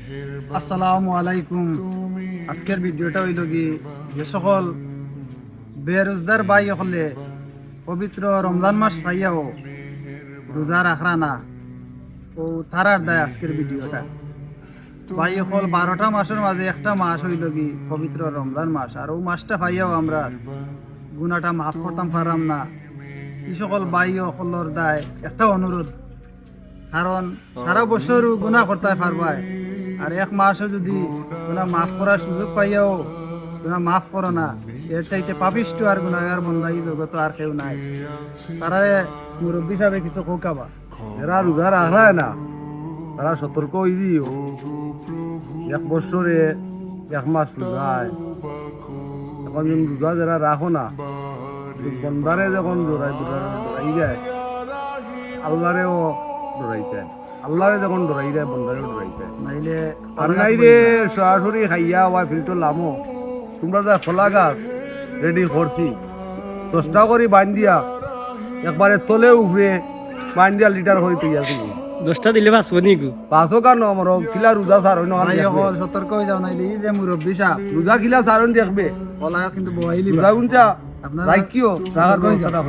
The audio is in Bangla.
আসসালামু আলাইকুম। আজকের ভিডিওটা হইল কি, যে সকল বেরোজগার ভাই হলে পবিত্র রমজান মাস পাইয়াও রোজা রাখরা না, ও তারার দায় আজকের ভিডিওটা। ভাই হল 12টা মাসের মাঝে একটা মাস হইল কি পবিত্র রমজান মাস, আর ও মাসটা পাইয়াও আমরা গুনাটা মাফ করতাম পারাম না। এই সকল ভাই হলর দায় একটা অনুরোধ, কারণ সারা বছর গুনাহ করতে পারবায়, আর এক মাসও যদি গুনাহ মাফ করার সুযোগ পাইয়াও গুনাহ মাফ করো না, এর চাইতে পাপিষ্ট আর গুনাহগার বান্দা এই জগতে আর কেউ নাই। তারা মুরব্বী হিসাবে কিছু খোকাবা, এরা রোজা রাখায় না, তারা সতর্ক হয়ে দিও। এক বছরে এক মাস রোজায়, এখন রোজা যারা রাখো না, বন্দারে যখন ডরাই যায়, আল্লাহরেও ডরাই যায়। আল্লাহরে যখন ডরাই যায়, বন্দারেও ডরাই যায়। নাইলে আর নাই রে সরাসরি খাইয়া হওয়া ফিল্টার লামো, তোমরা যা খোলা গাছ রেডি করছি 10টা করে বান দিয়া একবারে তলে উঠে বান দিয়া লিটার করে তুই আসি 10টা দিলে বাঁচবো নি গো? পাঁচও কার আমার কিলা রোজা সারণ ভাই হল সতর্ক হয়ে যাও, নাইলে এই যে মুরব্বী সাহেব রোজা কিলা সারণ দেখবে কলা গাছ কিন্তু বহাইলি রোজা গুনছা আপনারা রাখিও রাখার ব্যবস্থাটা